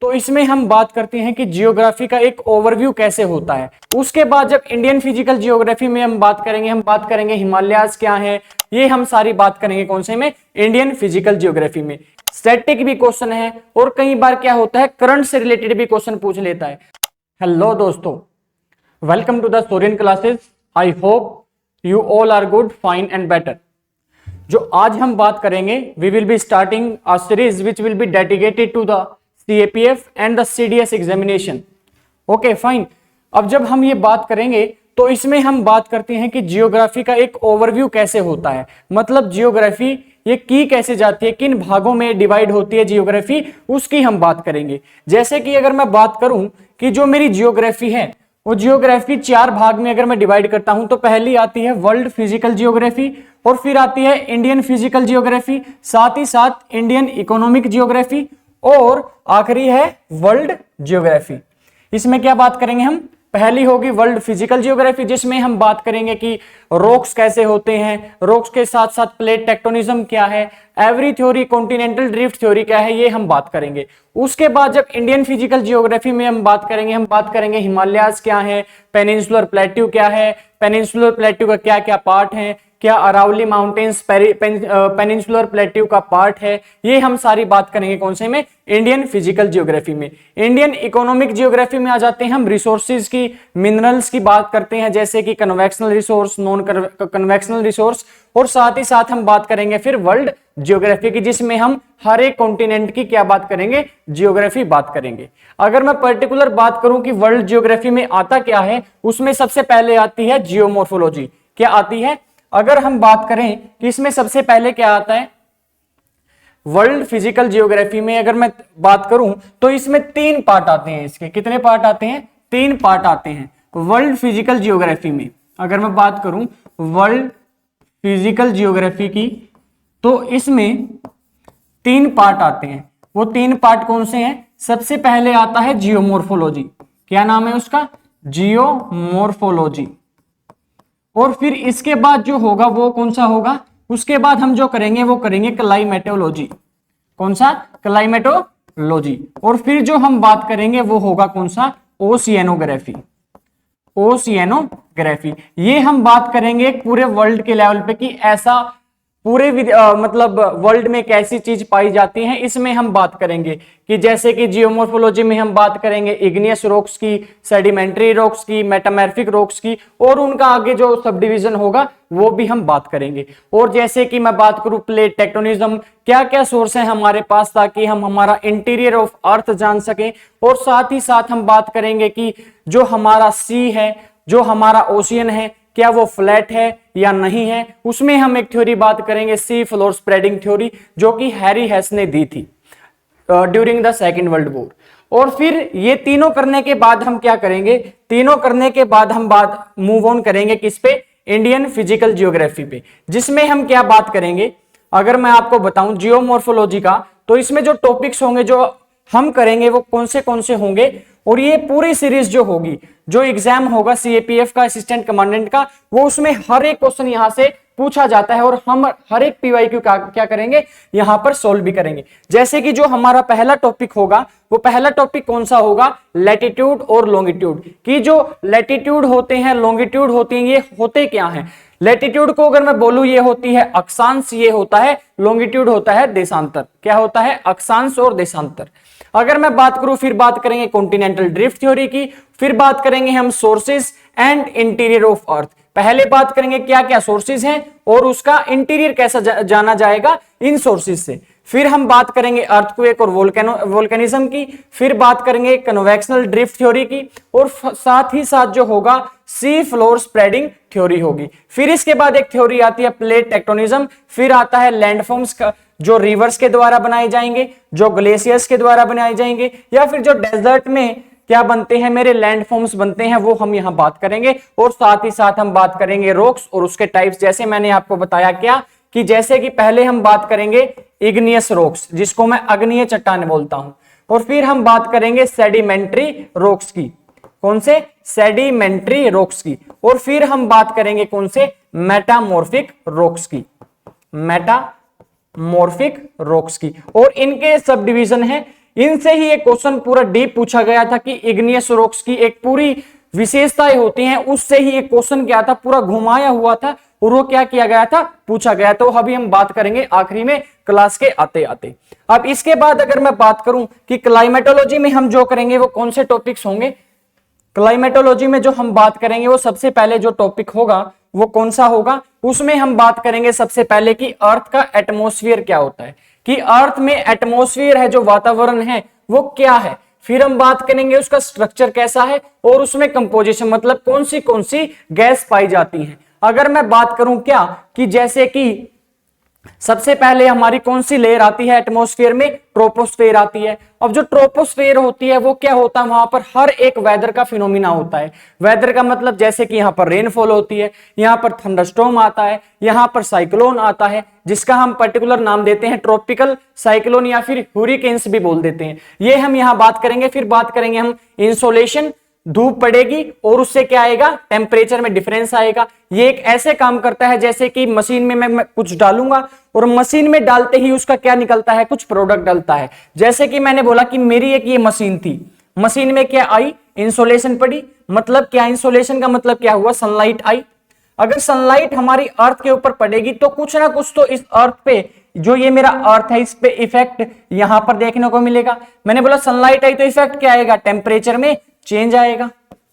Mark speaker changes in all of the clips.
Speaker 1: तो इसमें हम बात करते हैं कि जियोग्राफी का एक ओवरव्यू कैसे होता है। उसके बाद जब इंडियन फिजिकल जियोग्राफी में हम बात करेंगे हिमालयाज क्या है, ये हम सारी बात करेंगे कौन से में, इंडियन फिजिकल जियोग्राफी में। स्टैटिक भी क्वेश्चन है और कई बार क्या होता है करंट से रिलेटेड भी क्वेश्चन पूछ लेता है। हेलो दोस्तों, welcome to the Sorian classes. I hope you all are good, fine and better. जो आज हम बात करेंगे, we will be starting a series which will be dedicated to the CAPF and the CDS examination. Okay fine. अब जब हम ये बात करेंगे तो इसमें हम बात करते हैं कि जियोग्राफी का एक ओवरव्यू कैसे होता है, मतलब जियोग्राफी ये की कैसे जाती है, किन भागों में डिवाइड होती है जियोग्राफी, उसकी हम बात करेंगे। जैसे कि अगर मैं बात करूं कि जो मेरी जियोग्राफी है वो जियोग्राफी 4 भाग में अगर मैं डिवाइड करता हूं तो पहली आती है वर्ल्ड फिजिकल जियोग्राफी, और फिर आती है इंडियन फिजिकल जियोग्राफी, साथ ही साथ इंडियन इकोनॉमिक जियोग्राफी, और आखिरी है वर्ल्ड जियोग्राफी। इसमें क्या बात करेंगे हम, पहली होगी वर्ल्ड फिजिकल जियोग्राफी जिसमें हम बात करेंगे कि रॉक्स कैसे होते हैं, रॉक्स के साथ साथ प्लेट टेक्टोनिज्म क्या है, every theory, continental drift theory क्या है, ये हम बात करेंगे। उसके बाद जब इंडियन फिजिकल जियोग्राफी में हम बात करेंगे हिमालयाज क्या है, पेनिनसुलर प्लेट्यू क्या है, पेनिनसुलर प्लेट्यू का क्या क्या पार्ट है, क्या अरावली माउंटेन्स पेनिनसुलर प्लेट्यू का पार्ट है, ये हम सारी बात करेंगे कौन से में, इंडियन फिजिकल जियोग्राफी में। इंडियन इकोनॉमिक जियोग्राफी में आ जाते हैं हम, रिसोर्सेज की, मिनरल्स की बात करते हैं, जैसे कि convectional resource, non convectional resource, और साथ ही साथ हम बात करेंगे फिर वर्ल्ड जियोग्राफी की, जिसमें हम हर एक कॉन्टिनेंट की क्या बात करेंगे, जियोग्राफी बात करेंगे। अगर मैं पर्टिकुलर बात करूं कि वर्ल्ड जियोग्राफी में आता क्या है, उसमें सबसे पहले आती है जियोमॉर्फोलॉजी। क्या आती है, अगर हम बात करें कि इसमें सबसे पहले क्या आता है वर्ल्ड फिजिकल जियोग्राफी में, अगर मैं बात करूं तो इसमें 3 पार्ट आते हैं। इसके कितने पार्ट आते हैं, 3 पार्ट आते हैं वर्ल्ड फिजिकल जियोग्राफी में। अगर मैं बात करूं वर्ल्ड फिजिकल जियोग्राफी की तो इसमें 3 पार्ट आते हैं। वो 3 पार्ट कौन से हैं, सबसे पहले आता है जियोमॉर्फोलॉजी। क्या नाम है उसका, जियोमॉर्फोलॉजी। और फिर इसके बाद जो होगा वो कौन सा होगा, उसके बाद हम जो करेंगे वो करेंगे क्लाइमेटोलॉजी। कौन सा, क्लाइमेटोलॉजी। और फिर जो हम बात करेंगे वो होगा कौन सा, ओशियनोग्राफी। ओशियनोग्राफी ये हम बात करेंगे पूरे वर्ल्ड के लेवल पे कि ऐसा पूरे मतलब वर्ल्ड में कैसी चीज पाई जाती है, इसमें हम बात करेंगे कि जैसे कि जियोमॉर्फोलॉजी में हम बात करेंगे इग्नियस रॉक्स की, सेडिमेंट्री रॉक्स की, मेटामॉर्फिक रॉक्स की, और उनका आगे जो सब डिवीजन होगा वो भी हम बात करेंगे। और जैसे कि मैं बात करूं प्लेट टेक्टोनिज्म, क्या क्या सोर्स है हमारे पास ताकि हम हमारा इंटीरियर ऑफ अर्थ जान सकें। और साथ ही साथ हम बात करेंगे कि जो हमारा सी है, जो हमारा ओशियन है, क्या वो फ्लैट है या नहीं है। उसमें हम एक थ्योरी बात करेंगे, सी फ्लोर स्प्रेडिंग थ्योरी, जो कि हैरी हेस ने दी थी during the second world war. और फिर ये तीनों करने के बाद हम क्या करेंगे, तीनों करने के बाद हम बात मूव ऑन करेंगे किस पे, इंडियन फिजिकल जियोग्राफी पे, जिसमें हम क्या बात करेंगे। अगर मैं आपको बताऊं जियोमॉर्फोलॉजी का, तो इसमें जो टॉपिक्स होंगे जो हम करेंगे वो कौन से होंगे, और ये पूरी सीरीज जो होगी, जो एग्जाम होगा CAPF का असिस्टेंट कमांडेंट का, वो उसमें हर एक क्वेश्चन यहां से पूछा जाता है और हम हर एक PYQ क्या करेंगे यहां पर सोल्व भी करेंगे। जैसे कि जो हमारा पहला टॉपिक होगा, वो पहला टॉपिक कौन सा होगा, लैटिट्यूड और लॉन्गिट्यूड की। जो लैटिट्यूड होते हैं, लॉन्गिट्यूड होती हैं, ये होते क्या हैं। लैटिट्यूड को अगर मैं बोलूं ये होती है अक्षांश, ये होता है लॉन्गिट्यूड होता है देशांतर। क्या होता है, अक्षांश और देशांतर। अगर मैं बात करूं फिर बात करेंगे कॉन्टिनेंटल ड्रिफ्ट थ्योरी की, फिर बात करेंगे हम sources and interior of earth. पहले बात करेंगे क्या क्या सोर्सेज हैं और उसका इंटीरियर कैसा जाना जाएगा इन सोर्सेज से। फिर हम बात करेंगे अर्थक्वेक और वोल्केनिज्म की, फिर बात करेंगे कन्वेक्शनल ड्रिफ्ट थ्योरी की, और साथ ही साथ जो होगा सी फ्लोर स्प्रेडिंग थ्योरी होगी। फिर इसके बाद एक थ्योरी आती है प्लेट टेक्टोनिज्म, फिर आता है लैंडफॉर्म्स का, जो रिवर्स के द्वारा बनाए जाएंगे, जो ग्लेशियर्स के द्वारा बनाए जाएंगे, या फिर जो डेजर्ट में क्या बनते हैं मेरे लैंडफॉर्म्स बनते हैं, वो हम यहां बात करेंगे। और साथ ही साथ हम बात करेंगे रॉक्स और उसके टाइप्स, जैसे मैंने आपको बताया क्या कि जैसे कि पहले हम बात करेंगे इग्नियस रॉक्स, जिसको मैं अग्निय चट्टान बोलता हूं, और फिर हम बात करेंगे सेडिमेंट्री रॉक्स की। कौन से, सेडिमेंट्री रॉक्स की। और फिर हम बात करेंगे कौन से, मेटामॉर्फिक रॉक्स की, मेटामॉर्फिक रॉक्स की। और इनके सब डिवीजन है, इनसे ही एक क्वेश्चन पूरा डीप पूछा गया था कि इग्नियस रॉक्स की एक पूरी विशेषताएं होती हैं, उससे ही एक क्वेश्चन क्या था, पूरा घुमाया हुआ था और वो क्या किया गया था, पूछा गया। तो अभी हम बात करेंगे आखिरी में क्लास के आते आते। अब इसके बाद अगर मैं बात करूं कि क्लाइमेटोलॉजी में हम जो करेंगे वो कौन से टॉपिक्स होंगे, क्लाइमेटोलॉजी में जो हम बात करेंगे वो सबसे पहले जो टॉपिक होगा वो कौन सा होगा, उसमें हम बात करेंगे सबसे पहले कि अर्थ का एटमॉस्फेयर क्या होता है, कि अर्थ में एटमॉस्फेयर है जो वातावरण है वो क्या है। फिर हम बात करेंगे उसका स्ट्रक्चर कैसा है और उसमें कंपोजिशन मतलब कौन सी गैस पाई जाती है। अगर मैं बात करूं क्या कि जैसे कि सबसे पहले हमारी कौन सी लेयर आती है एटमॉस्फेयर में, ट्रोपोस्फेयर आती है। अब जो ट्रोपोस्फेयर होती है वो क्या होता है, वहां पर हर एक वेदर का फिनोमिना होता है। वेदर का मतलब जैसे कि यहाँ पर रेनफॉल होती है, यहाँ पर थंडरस्टॉर्म आता है, यहाँ पर साइक्लोन आता है जिसका हम पर्टिकुलर नाम देते हैं ट्रॉपिकल साइक्लोन या फिर हुरिकेन्स भी बोल देते हैं। ये हम यहाँ बात करेंगे। फिर बात करेंगे हम इंसोलेशन, धूप पड़ेगी और उससे क्या आएगा, टेम्परेचर में डिफरेंस आएगा। ये एक ऐसे काम करता है जैसे कि मशीन में मैं कुछ डालूंगा और मशीन में डालते ही उसका क्या निकलता है, कुछ प्रोडक्ट डलता है। जैसे कि मैंने बोला कि मेरी एक ये मशीन थी, मशीन में क्या आई, इंसोलेशन पड़ी। मतलब क्या, इंसोलेशन का मतलब क्या हुआ, सनलाइट आई। अगर सनलाइट हमारी अर्थ के ऊपर पड़ेगी तो कुछ ना कुछ तो इस अर्थ पे, जो ये मेरा अर्थ है, इस पे इफेक्ट यहां पर देखने को मिलेगा। मैंने बोला सनलाइट आई तो इफेक्ट क्या आएगा, टेम्परेचर में चेंज आएगा।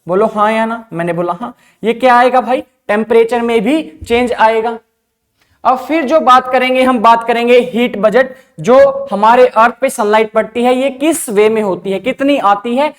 Speaker 1: बोलो हाँ या ना, मैंने बोला हाँ। ये क्या आएगा भाई, टेम्परेचर में भी चेंज आएगा। अब फिर जो बात करेंगे, हम बात करेंगे हीट बजट। जो हमारे अर्थ पे सनलाइट पड़ती है ये किस वे में होती है, कितनी आती है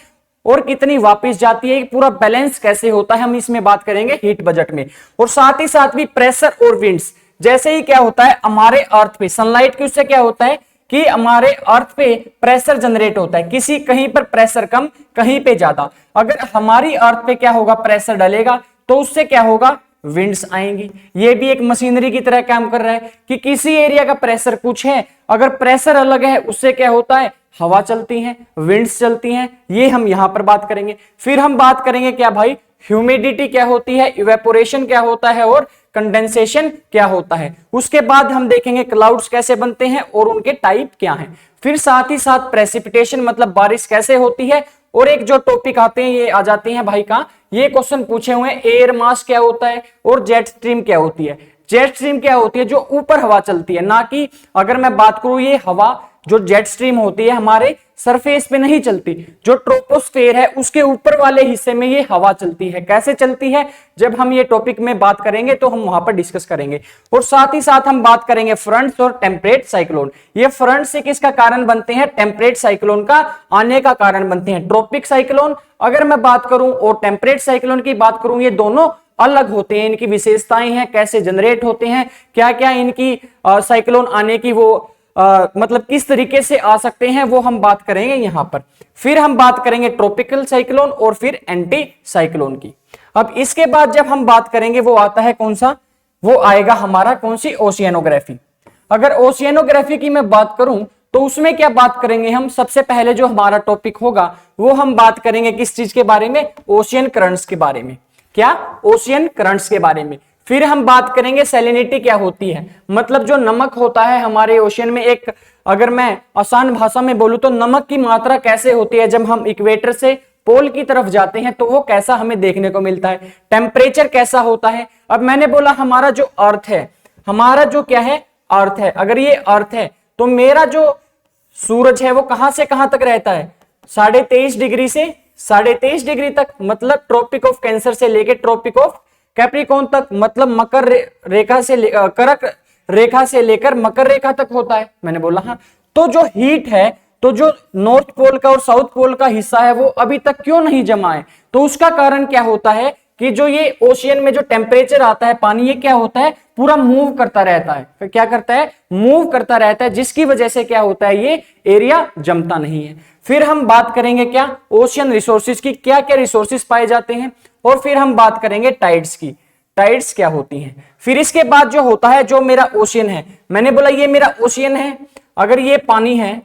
Speaker 1: और कितनी वापस जाती है, पूरा बैलेंस कैसे होता है, हम इसमें बात करेंगे हीट बजट में। और साथ ही साथ भी प्रेशर और विंड्स। जैसे ही क्या होता है हमारे अर्थ पे सनलाइट की, उससे क्या होता है कि हमारे अर्थ पे प्रेशर जनरेट होता है, किसी कहीं पर प्रेशर कम, कहीं पे ज्यादा। अगर हमारी अर्थ पे क्या होगा, प्रेशर डलेगा तो उससे क्या होगा, विंड्स आएंगी। ये भी एक मशीनरी की तरह काम कर रहा है कि किसी एरिया का प्रेशर कुछ है, अगर प्रेशर अलग है उससे क्या होता है, हवा चलती है, विंड्स चलती हैं। ये हम यहां पर बात करेंगे। फिर हम बात करेंगे क्या भाई, ह्यूमिडिटी क्या होती है, इवेपोरेशन क्या होता है और कंडेंसेशन क्या होता है। उसके बाद हम देखेंगे क्लाउड्स कैसे बनते हैं और उनके टाइप क्या हैं। फिर साथ ही साथ प्रेसिपिटेशन मतलब बारिश कैसे होती है। और एक जो टॉपिक आते हैं ये आ जाते हैं भाई का, ये क्वेश्चन पूछे हुए हैं, एयर मास क्या होता है और जेट स्ट्रीम क्या होती है। जेट स्ट्रीम क्या होती है, जो ऊपर हवा चलती है, ना कि अगर मैं बात करूं ये हवा जो जेट स्ट्रीम होती है हमारे सरफेस पे नहीं चलती, जो ट्रोपोस्फेयर है उसके ऊपर वाले हिस्से में ये हवा चलती है। कैसे चलती है, जब हम ये टॉपिक में बात करेंगे तो हम वहां पर डिस्कस करेंगे। और साथ ही साथ हम बात करेंगे फ्रंट्स और टेम्परेट साइक्लोन। ये फ्रंट से किसका कारण बनते हैं, टेम्परेट साइक्लोन का आने का कारण बनते हैं। ट्रॉपिक साइक्लोन अगर मैं बात करूं और टेम्परेट साइक्लोन की बात करूं, ये दोनों अलग होते हैं, इनकी विशेषताएं हैं, कैसे जनरेट होते हैं, क्या क्या इनकी साइक्लोन आने की वो मतलब किस तरीके से आ सकते हैं, वो हम बात करेंगे यहां पर। फिर हम बात करेंगे ट्रॉपिकल साइक्लोन और फिर एंटी साइक्लोन की। अब इसके बाद जब हम बात करेंगे वो आता है कौन सा, वो आएगा हमारा कौन सी, ओशियनोग्राफी। अगर ओशियनोग्राफी की मैं बात करूं तो उसमें क्या बात करेंगे हम, सबसे पहले जो हमारा टॉपिक होगा वो हम बात करेंगे किस चीज के बारे में, ओशियन करंट्स के बारे में। क्या, ओशियन करंट्स के बारे में। फिर हम बात करेंगे सैलिनिटी क्या होती है, मतलब जो नमक होता है हमारे ओशियन में, एक अगर मैं आसान भाषा में बोलूं तो नमक की मात्रा कैसे होती है जब हम इक्वेटर से पोल की तरफ जाते हैं तो वो कैसा हमें देखने को मिलता है। टेम्परेचर कैसा होता है। अब मैंने बोला हमारा जो अर्थ है, हमारा जो क्या है, अर्थ है। अगर ये अर्थ है तो मेरा जो सूरज है वो कहां से कहां तक रहता है, 23.5 डिग्री से 23.5 डिग्री तक, मतलब ट्रॉपिक ऑफ कैंसर से लेकर ट्रॉपिक ऑफ कैप्रिकॉर्न तक, मतलब मकर रेखा से कर्क रेखा से लेकर मकर रेखा तक होता है। मैंने बोला हाँ। तो जो हीट है, तो जो नॉर्थ पोल का और साउथ पोल का हिस्सा है वो अभी तक क्यों नहीं जमा है, तो उसका कारण क्या होता है कि जो ये ओशियन में जो टेम्परेचर आता है पानी, ये क्या होता है, पूरा मूव करता रहता है। फिर क्या करता है, मूव करता रहता है, जिसकी वजह से क्या होता है, ये एरिया जमता नहीं है। फिर हम बात करेंगे क्या, ओशियन रिसोर्सेज की, क्या क्या रिसोर्सेज पाए जाते हैं। और फिर हम बात करेंगे टाइड्स की, टाइड्स क्या होती हैं। फिर इसके बाद जो होता है, जो मेरा ओशियन है, मैंने बोला ये मेरा ओशियन है, अगर ये पानी है,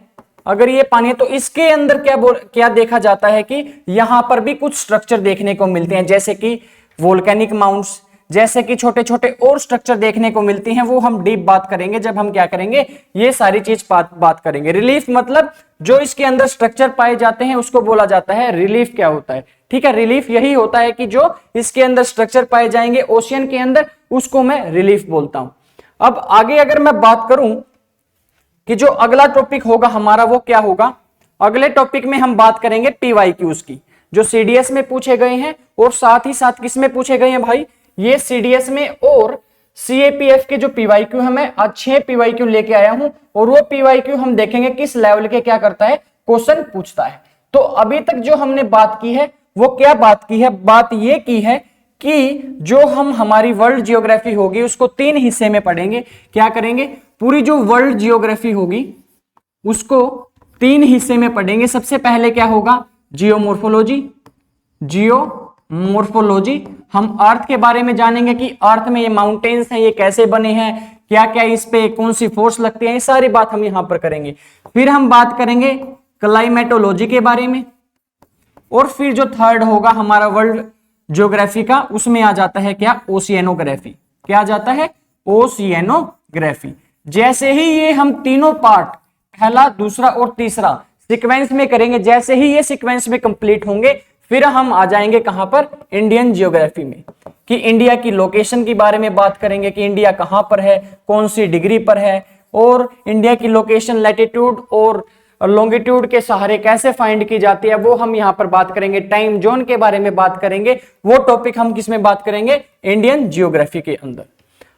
Speaker 1: अगर ये पानी है तो इसके अंदर क्या देखा जाता है कि यहां पर भी कुछ स्ट्रक्चर देखने को मिलते हैं, जैसे कि वोल्केनिक माउंट्स, जैसे कि छोटे छोटे और स्ट्रक्चर देखने को मिलती हैं, वो हम डीप बात करेंगे जब हम क्या करेंगे, ये सारी चीज बात करेंगे। रिलीफ मतलब जो इसके अंदर स्ट्रक्चर पाए जाते हैं उसको बोला जाता है रिलीफ। क्या होता है, ठीक है, रिलीफ यही होता है कि जो इसके अंदर स्ट्रक्चर पाए जाएंगे ओशियन के अंदर, उसको मैं रिलीफ बोलता हूं। अब आगे अगर मैं बात करूं कि जो अगला टॉपिक होगा हमारा वो क्या होगा, अगले टॉपिक में हम बात करेंगे पीवाईक्यूज की, जो सीडीएस में पूछे गए हैं और साथ ही साथ किस में पूछे गए हैं भाई, ये सीडीएस में और सीएपीएफ के जो पीवाईक्यू है, मैं आज 6 पीवाईक्यू लेके आया हूं और वो पीवाईक्यू हम देखेंगे किस लेवल के क्या करता है, क्वेश्चन पूछता है। तो अभी तक जो हमने बात की है वो क्या बात की है, बात ये की है कि जो हम हमारी वर्ल्ड जियोग्राफी होगी उसको 3 हिस्से में पढ़ेंगे। क्या करेंगे, पूरी जो वर्ल्ड जियोग्राफी होगी उसको 3 हिस्से में पढ़ेंगे। सबसे पहले क्या होगा, जियोमॉर्फोलॉजी। जियोमॉर्फोलॉजी हम अर्थ के बारे में जानेंगे कि अर्थ में ये माउंटेन्स हैं, ये कैसे बने हैं, क्या क्या इस पे कौन सी फोर्स लगती है, ये सारी बात हम यहां पर करेंगे। फिर हम बात करेंगे क्लाइमेटोलॉजी के बारे में, और फिर जो थर्ड होगा हमारा वर्ल्ड ज्योग्राफी का, उसमें आ जाता है क्या, ओशियनोग्राफी। क्या आ जाता है, ओशियनोग्राफी। जैसे ही ये हम तीनों पार्ट, पहला दूसरा और तीसरा सीक्वेंस में करेंगे, जैसे ही ये सीक्वेंस में कंप्लीट होंगे फिर हम आ जाएंगे कहां पर, इंडियन जियोग्राफी में, कि इंडिया की लोकेशन के बारे में बात करेंगे कि इंडिया कहां पर है, कौन सी डिग्री पर है, और इंडिया की लोकेशन लैटिट्यूड और लॉन्गिट्यूड के सहारे कैसे फाइंड की जाती है, वो हम यहां पर बात करेंगे। टाइम जोन के बारे में बात करेंगे, वो टॉपिक हम किस में बात करेंगे, इंडियन जियोग्राफी के अंदर।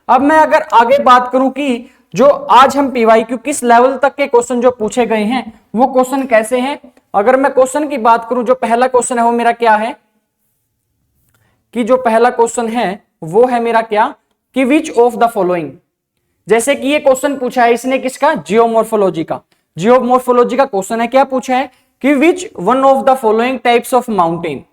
Speaker 1: अब मैं अगर आगे बात करूं कि जो आज हम पीवाईक्यू किस लेवल तक के क्वेश्चन जो पूछे गए हैं वो क्वेश्चन कैसे हैं, अगर मैं क्वेश्चन की बात करूं, जो पहला क्वेश्चन है वो मेरा क्या है, कि जो पहला क्वेश्चन है वो है मेरा क्या, कि विच ऑफ द फॉलोइंग, जैसे कि ये क्वेश्चन पूछा है इसने किसका, जियोमॉर्फोलॉजी का। जियोमॉर्फोलॉजी का क्वेश्चन है, क्या पूछा है कि which one of the following types of mountain,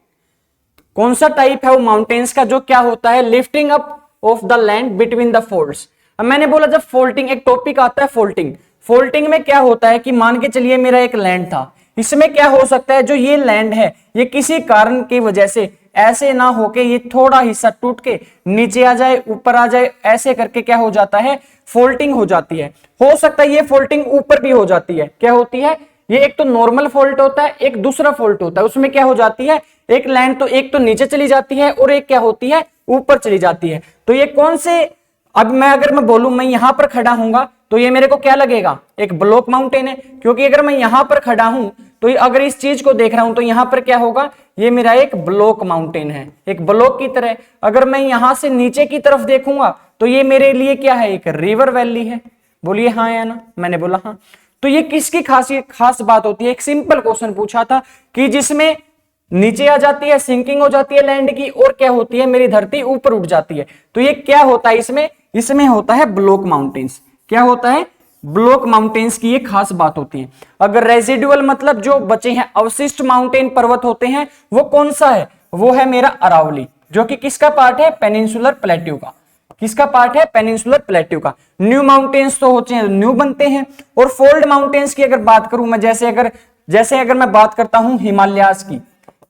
Speaker 1: कौन सा टाइप है वो माउंटेन्स का जो क्या होता है, lifting up of the land between the folds. अब मैंने बोला जब फोल्टिंग, एक टॉपिक आता है फोल्टिंग, फोल्टिंग में क्या होता है कि मान के चलिए मेरा एक लैंड था, इसमें क्या हो सकता है, जो ये लैंड है ये किसी कारण की वजह से ऐसे ना होके ये थोड़ा हिस्सा टूट के नीचे आ जाए, ऊपर आ जाए, ऐसे करके क्या हो जाता है, फोल्टिंग हो जाती है। हो सकता है ये फोल्टिंग ऊपर भी हो जाती है, क्या होती है, ये एक तो नॉर्मल फॉल्ट होता है, एक दूसरा फॉल्ट होता है, उसमें क्या हो जाती है, एक लैंड तो एक तो नीचे चली जाती है और एक क्या होती है, ऊपर चली जाती है। तो ये कौन से, अब मैं अगर मैं बोलूं मैं यहां पर खड़ा हूंगा तो ये मेरे को क्या लगेगा, एक ब्लॉक माउंटेन है, क्योंकि अगर मैं यहां पर खड़ा हूं तो अगर इस चीज को देख रहा हूं तो यहां पर क्या होगा, ये मेरा एक ब्लॉक माउंटेन है, एक ब्लॉक की तरह। अगर मैं यहां से नीचे की तरफ देखूंगा तो ये मेरे लिए क्या है, एक रिवर वैली है। बोलिए हाँ या ना, मैंने बोला हाँ। तो ये किसकी खास बात होती है, एक सिंपल क्वेश्चन पूछा था कि जिसमें नीचे आ जाती है, सिंकिंग हो जाती है लैंड की, और क्या होती है, मेरी धरती ऊपर उठ जाती है। तो ये क्या होता है, इसमें होता है ब्लॉक माउंटेन्स। क्या होता है, ब्लॉक माउंटेन्स की ये खास बात होती है। अगर रेजिडुअल मतलब जो बचे हैं अवशिष्ट माउंटेन पर्वत होते हैं, वो कौन सा है, वो है मेरा अरावली, जो कि किसका पार्ट है, पेनिनसुलर प्लेट्यू का। किसका पार्ट है, पेनिनसुलर प्लेट्यू का। न्यू माउंटेन्स तो होते हैं, न्यू बनते हैं। और फोल्ड माउंटेन्स की अगर बात करूं मैं, जैसे अगर मैं बात करता हूं हिमालयास की,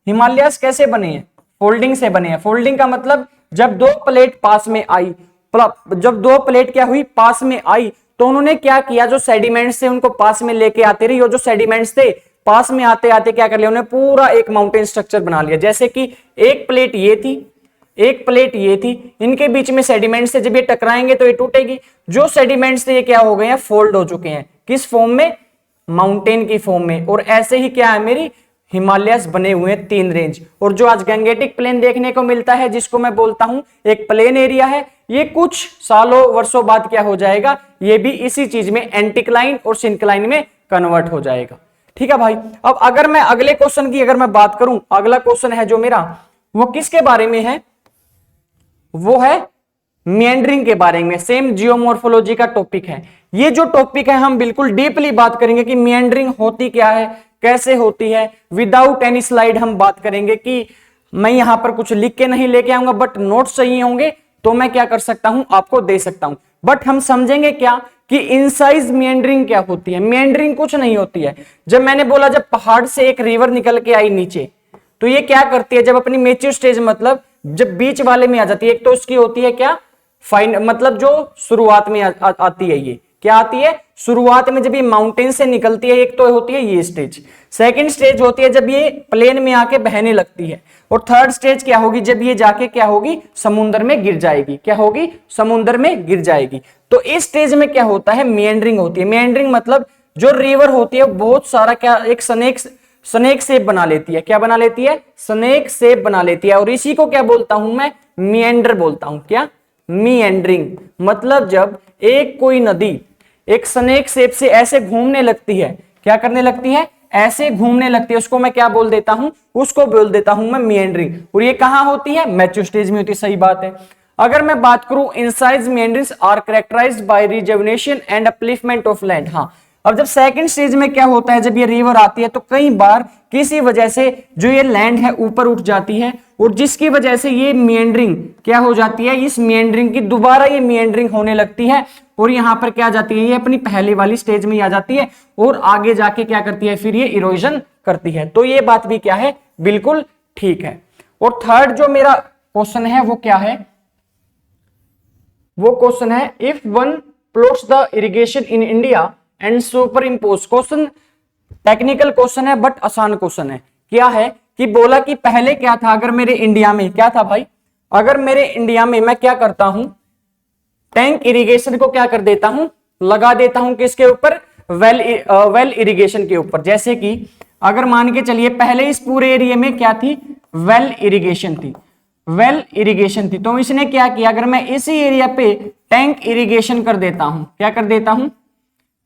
Speaker 1: हिमालयास कैसे बने हैं, फोल्डिंग से बने हैं। फोल्डिंग का मतलब जब दो प्लेट पास में आई, जब दो प्लेट क्या हुई, पास में आई, तो उन्होंने क्या किया, जो सेडिमेंट्स थे उनको पास में लेके आते रही, और जो सेडिमेंट्स थे पास में आते आते क्या कर लिया, उन्होंने पूरा एक माउंटेन स्ट्रक्चर बना लिया। जैसे कि एक प्लेट ये थी, एक प्लेट ये थी, इनके बीच में सेडिमेंट्स से जब ये टकराएंगे तो ये टूटेगी। जो सेडिमेंट्स थे ये क्या हो गए हैं, फोल्ड हो चुके हैं, किस फॉर्म में, माउंटेन की फॉर्म में। और ऐसे ही क्या है, मेरी हिमालयस बने हुए हैं 3 रेंज। और जो आज गंगेटिक प्लेन देखने को मिलता है, जिसको मैं बोलता हूं एक प्लेन एरिया है, ये कुछ सालों वर्षों बाद क्या हो जाएगा, ये भी इसी चीज में एंटिक्लाइन और सिंक्लाइन में कन्वर्ट हो जाएगा। ठीक है भाई। अब अगर मैं अगले क्वेश्चन की अगर मैं बात करूं, अगला क्वेश्चन है जो मेरा, वो किसके बारे में है, वो है मिएंडरिंग के बारे में। सेम जियोमॉर्फोलॉजी का टॉपिक है। ये जो टॉपिक है हम बिल्कुल डीपली बात करेंगे कि मिएंडरिंग होती क्या है, कैसे होती है। विदाउट एनी स्लाइड हम बात करेंगे कि मैं यहां पर कुछ लिख के नहीं लेके आऊंगा, बट नोट्स चाहिए होंगे तो मैं क्या कर सकता हूं, आपको दे सकता हूं। बट हम समझेंगे क्या कि इनसाइज मिएंडरिंग क्या होती है। मिएंडरिंग कुछ नहीं होती है। जब मैंने बोला जब पहाड़ से एक रिवर निकल के आई नीचे, तो ये क्या करती है, जब अपनी मेच्योर स्टेज मतलब जब बीच वाले में आ जाती है, एक तो उसकी होती है क्या फाइन, मतलब जो शुरुआत में आती है, ये क्या आती है शुरुआत में, जब ये माउंटेन से निकलती है, एक तो होती है ये स्टेज। सेकंड स्टेज होती है जब ये प्लेन में आके बहने लगती है, और थर्ड स्टेज क्या होगी, जब ये जाके क्या होगी समुद्र में गिर जाएगी, क्या होगी समुद्र में गिर जाएगी। तो इस स्टेज में क्या होता है, मेंडरिंग होती है। मेंडरिंग मतलब जो रिवर होती है बहुत सारा क्या एक स्नेक शेप बना लेती है, क्या बना लेती है स्नेक शेप बना लेती है, और इसी को क्या बोलता हूं मैं मिएंडर बोलता हूं, क्या मिएंडरिंग। मतलब जब एक कोई नदी एक स्नेक शेप से ऐसे घूमने लगती है, क्या करने लगती है ऐसे घूमने लगती है, उसको मैं क्या बोल देता हूं, उसको बोल देता हूं मैं मिएंडरिंग। और ये कहां होती है मैच्योर स्टेज में होती है, सही बात है। अगर मैं बात करूं inside meanderings are characterised by rejuvenation and upliftment of land. हाँ, अब जब सेकंड स्टेज में क्या होता है, जब ये रिवर आती है तो कई बार किसी वजह से जो ये लैंड है ऊपर उठ जाती है, और जिसकी वजह से ये मिएंडरिंग क्या हो जाती है, इस मिएंडरिंग की दोबारा ये मिएंडरिंग होने लगती है, और यहां पर क्या जाती है, ये अपनी पहले वाली स्टेज में आ जाती है, और आगे जाके क्या करती है, फिर ये इरोजन करती है। तो ये बात भी क्या है बिल्कुल ठीक है। और थर्ड जो मेरा क्वेश्चन है वो क्या है, वो क्वेश्चन है if one plots the irrigation in India and super impose. Question technical question है बट आसान क्वेश्चन है। क्या है कि बोला कि पहले क्या था, अगर मेरे इंडिया में क्या था भाई, अगर मेरे इंडिया में मैं क्या करता हूं टैंक इरिगेशन को क्या कर देता हूं लगा देता हूं, किसके ऊपर वेल इरिगेशन के ऊपर। जैसे कि अगर मान के चलिए पहले इस पूरे एरिया में क्या थी वेल इरिगेशन थी, वेल इरिगेशन थी, तो इसने क्या किया, अगर मैं इसी एरिया पे टैंक इरिगेशन कर देता हूं, क्या कर देता हूं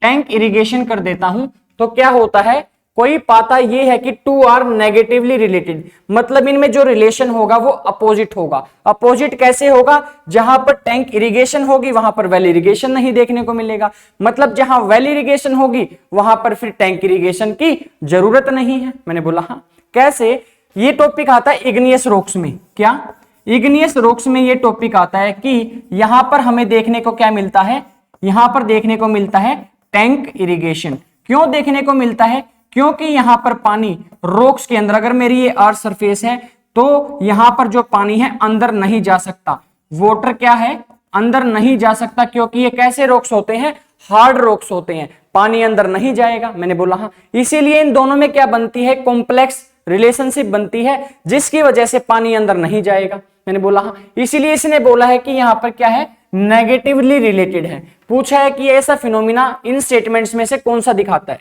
Speaker 1: टैंक इरिगेशन कर देता हूं, तो क्या होता है कोई पाता ये है कि टू आर नेगेटिवली रिलेटेड, मतलब इनमें जो रिलेशन होगा वो अपोजिट होगा। अपोजिट कैसे होगा, जहां पर टैंक इरिगेशन होगी वहां पर वेल इरिगेशन नहीं देखने को मिलेगा, मतलब जहां वेल इरिगेशन होगी वहां पर फिर टैंक इरिगेशन की जरूरत नहीं है। मैंने बोला हाँ कैसे, ये टॉपिक आता है इग्नियस रॉक्स में। क्या इग्नियस रॉक्स में ये टॉपिक आता है कि यहां पर हमें देखने को क्या मिलता है, यहां पर देखने को मिलता है टैंक इरिगेशन। क्यों देखने को मिलता है, क्योंकि यहां पर पानी रॉक्स के अंदर, अगर मेरी ये अर्थ सरफेस है तो यहां पर जो पानी है अंदर नहीं जा सकता, वाटर क्या है अंदर नहीं जा सकता, क्योंकि ये कैसे रॉक्स होते हैं हार्ड रॉक्स होते हैं, पानी अंदर नहीं जाएगा। मैंने बोला हाँ, इसीलिए इन दोनों में क्या बनती है कॉम्प्लेक्स रिलेशनशिप बनती है, जिसकी वजह से पानी अंदर नहीं जाएगा। मैंने बोला हाँ, इसीलिए इसने बोला है कि यहां पर क्या है नेगेटिवली रिलेटेड है। पूछा है कि ऐसा फिनोमिना इन स्टेटमेंट्स में से कौन सा दिखाता है,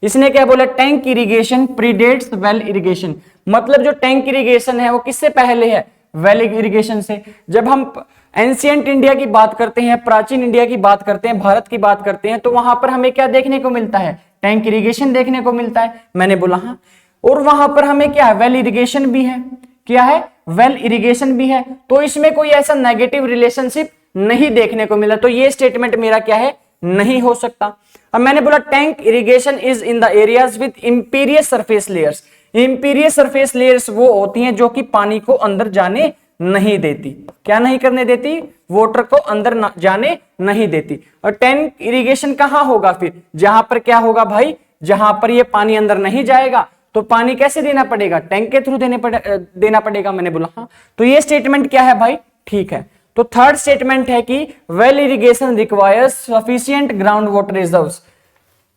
Speaker 1: इसने क्या बोला टैंक इरिगेशन प्रीडेट्स वेल इरिगेशन, मतलब जो टैंक इरिगेशन है वो किससे पहले है वेल इरिगेशन से। जब हम एंशिएंट इंडिया की बात करते हैं, प्राचीन इंडिया की बात करते हैं, भारत की बात करते हैं, तो वहां पर हमें क्या देखने को मिलता है टैंक इरिगेशन देखने को मिलता है। मैंने बोला हाँ, और वहां पर हमें क्या है वेल इरिगेशन भी है, क्या है वेल इरिगेशन भी है, तो इसमें कोई ऐसा नेगेटिव रिलेशनशिप नहीं देखने को मिला, तो ये स्टेटमेंट मेरा क्या है नहीं हो सकता। अब मैंने बोला tank irrigation is in the areas with imperious surface layers. Imperious surface layers वो होती हैं जो कि पानी को अंदर जाने नहीं देती, क्या नहीं करने देती वाटर को अंदर जाने नहीं देती। और टैंक इरिगेशन कहां होगा फिर, जहां पर क्या होगा भाई, जहां पर ये पानी अंदर नहीं जाएगा तो पानी कैसे देना पड़ेगा टैंक के थ्रू देना पड़ेगा। मैंने बोला हाँ, तो ये स्टेटमेंट क्या है भाई ठीक है। तो थर्ड स्टेटमेंट है कि well irrigation requires sufficient ground water reserves.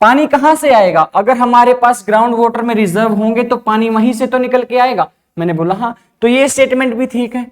Speaker 1: पानी कहां से आएगा, अगर हमारे पास ग्राउंड वाटर में रिजर्व होंगे तो पानी वहीं से तो निकल के आएगा। मैंने बोला हाँ, तो ये स्टेटमेंट भी ठीक है,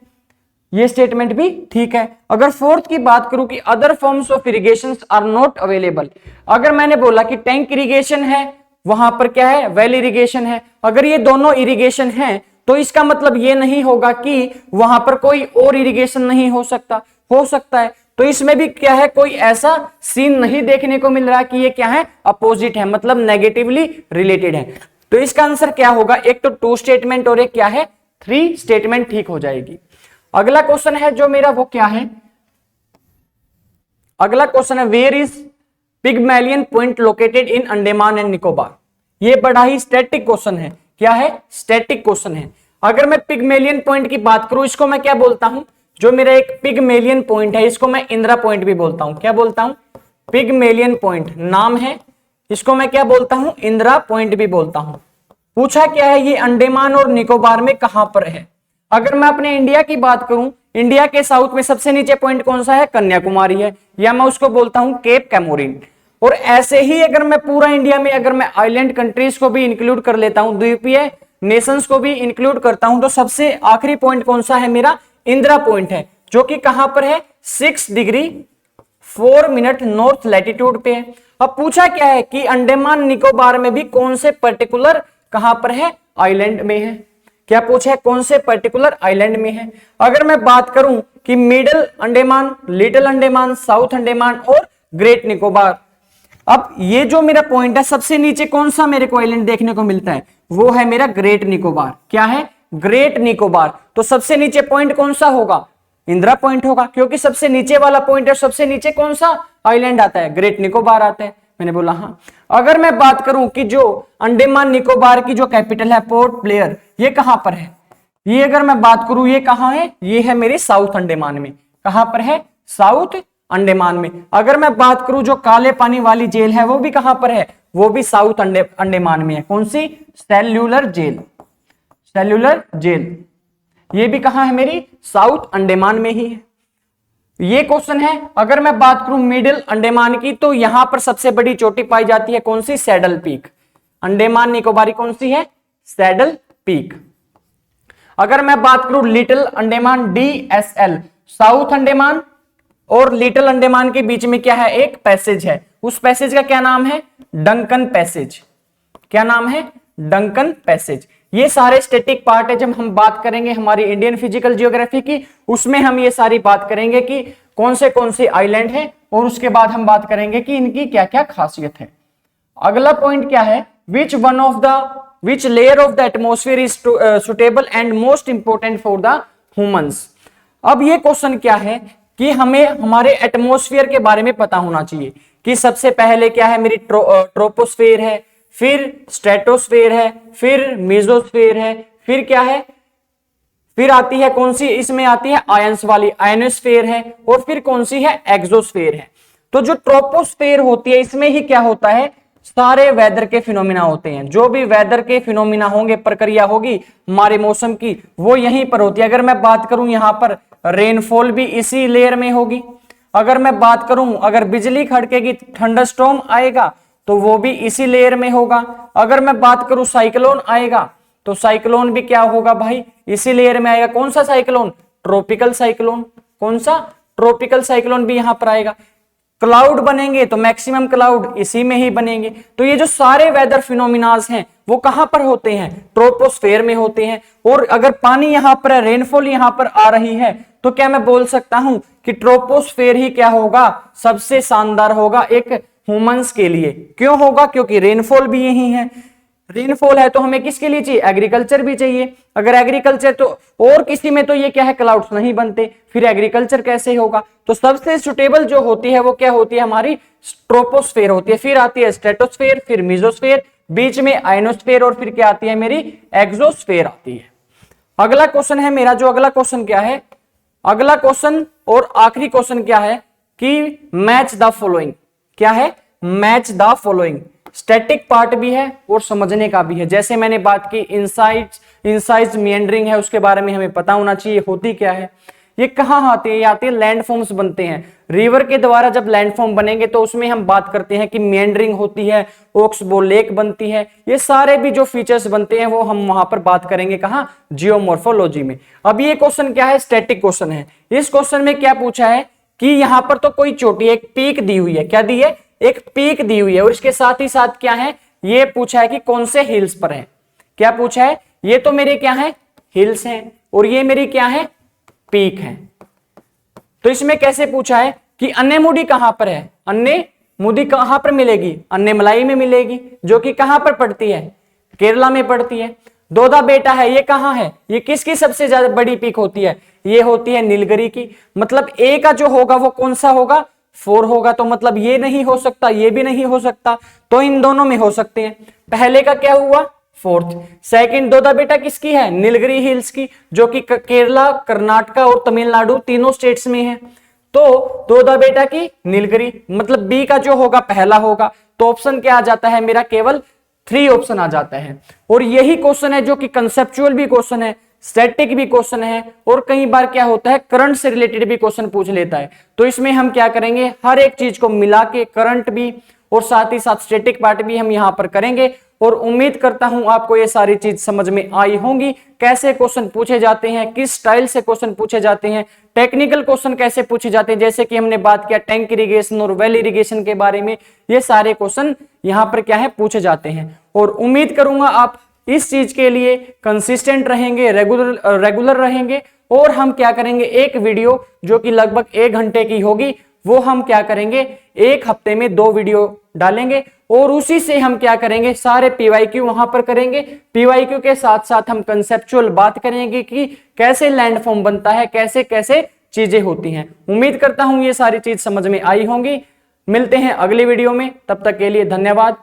Speaker 1: ये स्टेटमेंट भी ठीक है। अगर फोर्थ की बात करूं कि other forms of irrigation are not available, अगर मैंने बोला कि टैंक इरिगेशन है वहां पर क्या है वेल इरिगेशन है, अगर ये दोनों इरिगेशन है तो इसका मतलब ये नहीं होगा कि वहां पर कोई और इरिगेशन नहीं हो सकता, हो सकता है। तो इसमें भी क्या है कोई ऐसा सीन नहीं देखने को मिल रहा कि ये क्या है अपोजिट है, मतलब नेगेटिवली रिलेटेड है। तो इसका आंसर क्या होगा, एक तो 2 स्टेटमेंट और एक क्या है 3 स्टेटमेंट ठीक हो जाएगी। अगला क्वेश्चन है जो मेरा वो क्या है, अगला क्वेश्चन है where is Pygmalion point located in Andaman and Nicobar. ये बड़ा ही स्टैटिक क्वेश्चन है, क्या है स्टैटिक क्वेश्चन है। अगर मैं पिग्मेलियन पॉइंट की बात करूं, इसको मैं क्या बोलता हूं, जो मेरा एक पिग्मेलियन पॉइंट है इसको मैं इंदिरा पॉइंट भी बोलता हूं, क्या बोलता हूं पिग्मेलियन पॉइंट नाम है, इसको मैं क्या बोलता हूं इंदिरा पॉइंट भी बोलता हूं। पूछा क्या है ये अंडमान और निकोबार में कहां पर है। अगर मैं अपने इंडिया की बात करूं, इंडिया के साउथ में सबसे नीचे पॉइंट कौन सा है? कन्याकुमारी है, या मैं उसको बोलता हूं केप कैमोरिन। और ऐसे ही अगर मैं पूरा इंडिया में अगर मैं आइलैंड कंट्रीज को भी इंक्लूड कर लेता हूं, द्वीपीय नेशंस को भी इंक्लूड करता हूं, तो सबसे आखिरी पॉइंट कौन सा है मेरा? इंदिरा पॉइंट है, जो कि कहां पर है? 6 डिग्री 4 मिनट नॉर्थ लैटिट्यूड पे है। अब पूछा क्या है कि अंडमान निकोबार में भी कौन से पर्टिकुलर कहां पर है? आइलैंड में है। क्या पूछा है? कौन से पर्टिकुलर आइलैंड में है। अगर मैं बात करूं कि middle Andaman, little Andaman, south Andaman और ग्रेट निकोबार, अब ये जो मेरा पॉइंट है, सबसे नीचे कौन सा मेरे को आइलैंड देखने को मिलता है? वो है मेरा ग्रेट निकोबार। क्या है? ग्रेट निकोबार। तो सबसे नीचे पॉइंट कौन सा होगा? इंदिरा पॉइंट होगा, क्योंकि सबसे नीचे वाला पॉइंट है। सबसे नीचे कौन सा आइलैंड आता है? ग्रेट निकोबार आता है। मैंने बोला हाँ। अगर मैं बात करूं कि जो अंडमान निकोबार की जो कैपिटल है पोर्ट ब्लेयर, ये कहां पर है? ये अगर मैं बात करूं, ये कहां है? ये है मेरे साउथ अंडमान में। कहां पर है? साउथ अंडमान में। अगर मैं बात करूं जो काले पानी वाली जेल है, वो भी कहां पर है? वो भी साउथ अंडमान में है। कौन सी? Cellular jail. सेल्यूलर जेल ये भी कहां है मेरी? साउथ अंडमान में ही है। ये क्वेश्चन है। अगर मैं बात करूं मिडिल अंडमान की, तो यहां पर सबसे बड़ी चोटी पाई जाती है कौन सी? Saddle peak. अंडमान निकोबारी कौन सी है? Saddle peak. अगर मैं बात करूं little Andaman, DSL, south Andaman और लिटिल अंडमान के बीच में क्या है? एक पैसेज है। उस पैसेज का क्या नाम है? Duncan passage. क्या नाम है? Duncan passage. ये सारे स्टैटिक पार्ट है। जब हम बात करेंगे हमारी इंडियन फिजिकल जियोग्राफी की, उसमें हम ये सारी बात करेंगे कि कौन से आइलैंड हैं, और उसके बाद हम बात करेंगे कि इनकी क्या क्या खासियत है। अगला पॉइंट क्या है? Which layer of the atmosphere is suitable and most important for the humans. अब ये क्वेश्चन क्या है कि हमें हमारे एटमोस्फियर के बारे में पता होना चाहिए कि सबसे पहले क्या है? मेरी ट्रोपोस्फेयर है, फिर स्ट्रेटोस्फेयर है, फिर मेसोस्फेयर है, फिर क्या है? फिर आती है कौन सी? इसमें आती है आयंस वाली, आयनोस्फेयर है, और फिर कौन सी है? एक्सोस्फेयर है। तो जो ट्रोपोस्फेयर होती है, इसमें ही क्या होता है? सारे वेदर के फिनोमिना होते हैं। जो भी वेदर के फिनोमिना होंगे, प्रक्रिया होगी हमारे मौसम की, वो यहीं पर होती है। अगर मैं बात करूं यहां पर रेनफॉल भी इसी लेयर में होगी। अगर मैं बात करूं अगर बिजली खड़केगी, थंडरस्टॉर्म आएगा, तो वो भी इसी लेयर में होगा। अगर मैं बात करूं साइक्लोन आएगा, तो साइक्लोन भी क्या होगा भाई? इसी लेयर में आएगा। कौन सा साइक्लोन? Tropical cyclone. कौन सा? ट्रॉपिकल साइक्लोन भी यहां पर आएगा। क्लाउड बनेंगे तो मैक्सिमम क्लाउड इसी में ही बनेंगे। तो ये जो सारे वेदर फिनोमिनाज हैं, वो कहां पर होते हैं? ट्रोपोस्फेयर में होते हैं। और अगर पानी यहां पर है, रेनफॉल यहां पर आ रही है, तो क्या मैं बोल सकता हूं कि ट्रोपोस्फेयर ही क्या होगा? सबसे शानदार होगा एक ह्यूमंस के लिए। क्यों होगा? क्योंकि रेनफॉल भी यही है। रेनफॉल है तो हमें किसके लिए चाहिए? एग्रीकल्चर भी चाहिए। अगर एग्रीकल्चर, तो और किसी में तो ये क्या है? क्लाउड्स नहीं बनते, फिर एग्रीकल्चर कैसे होगा? तो सबसे सुटेबल जो होती है वो क्या होती है? हमारी ट्रोपोस्फेयर होती है। फिर आती है स्ट्रेटोस्फेयर, फिर मेसोस्फेयर, बीच में आयनोस्फेयर, और फिर क्या आती है मेरी? एक्सोस्फेयर आती है। अगला क्वेश्चन है मेरा, जो अगला क्वेश्चन क्या है? अगला क्वेश्चन और आखिरी क्वेश्चन क्या है कि मैच द फॉलोइंग। क्या है? Match the following. Static part भी है और समझने का भी है। जैसे मैंने बात की इनसाइज मिएंडरिंग है, उसके बारे में हमें पता होना चाहिए होती क्या है। ये कहां आती है? ये आती है लैंडफॉर्म्स बनते हैं रिवर के द्वारा। जब लैंडफॉर्म बनेंगे तो उसमें हम बात करते हैं कि मिएंडरिंग होती है, ओक्सबो लेक बनती है। ये सारे भी जो फीचर्स बनते हैं वो हम वहां पर बात करेंगे कहां? जियोमॉर्फोलॉजी में। अब ये क्वेश्चन क्या है? स्टैटिक क्वेश्चन है। इस क्वेश्चन में क्या पूछा है कि यहां पर तो कोई चोटी, एक पीक दी हुई है। क्या दी है? एक पीक दी हुई है। और इसके साथ ही साथ क्या है? ये पूछा है कि कौन से हिल्स पर है। क्या पूछा है? ये तो मेरे क्या है? हिल्स हैं, और ये मेरी क्या है? पीक है। तो इसमें कैसे पूछा है कि अन्नेमुडी कहां पर है? अन्नेमुदी कहां पर मिलेगी? अन्नेमलाई में मिलेगी, जो कि कहां पर पड़ती है? केरला में पड़ती है। दोदा बेटा है, ये कहां है? ये किसकी सबसे ज्यादा बड़ी पीक होती है? ये होती है नीलगिरी की। मतलब ए का जो होगा वो कौन सा होगा? 4 होगा। तो मतलब ये नहीं हो सकता, ये भी नहीं हो सकता, तो इन दोनों में हो सकते हैं। पहले का क्या हुआ? 4th। सेकंड दोदा बेटा किसकी है? नीलगिरी हिल्स की, जो कि केरला, कर्नाटका और तमिलनाडु तीनों स्टेट्स में है। तो दोदा बेटा की नीलगिरी, मतलब बी का जो होगा पहला होगा। तो ऑप्शन क्या आ जाता है मेरा? केवल 3 ऑप्शन आ जाता है। और यही क्वेश्चन है जो कि कंसेप्चुअल भी क्वेश्चन है, स्टैटिक भी क्वेश्चन है, और कई बार क्या होता है करंट से रिलेटेड भी क्वेश्चन पूछ लेता है। तो इसमें हम क्या करेंगे, हर एक चीज को मिला के, करंट भी और साथ ही साथ स्टैटिक पार्ट भी हम यहां पर करेंगे। और उम्मीद करता हूं आपको ये सारी चीज समझ में आई होंगी, कैसे क्वेश्चन पूछे जाते हैं, किस स्टाइल से क्वेश्चन पूछे जाते हैं, टेक्निकल क्वेश्चन कैसे पूछे जाते हैं, जैसे कि हमने बात किया टैंक इरिगेशन और वेल इरिगेशन के बारे में। ये सारे क्वेश्चन यहां पर क्या है पूछे जाते हैं। और उम्मीद करूंगा आप इस चीज के लिए कंसिस्टेंट रहेंगे, रेगुलर रहेंगे। और हम क्या करेंगे, एक वीडियो जो कि लगभग 1 घंटे की होगी, वो हम क्या करेंगे, एक हफ्ते में 2 वीडियो डालेंगे, और उसी से हम क्या करेंगे, सारे पीवाईक्यू वहां पर करेंगे। पीवाईक्यू के साथ साथ हम कंसेप्चुअल बात करेंगे कि कैसे लैंडफॉर्म बनता है, कैसे कैसे चीजें होती हैं। उम्मीद करता हूं ये सारी चीज समझ में आई होंगी। मिलते हैं अगली वीडियो में, तब तक के लिए धन्यवाद।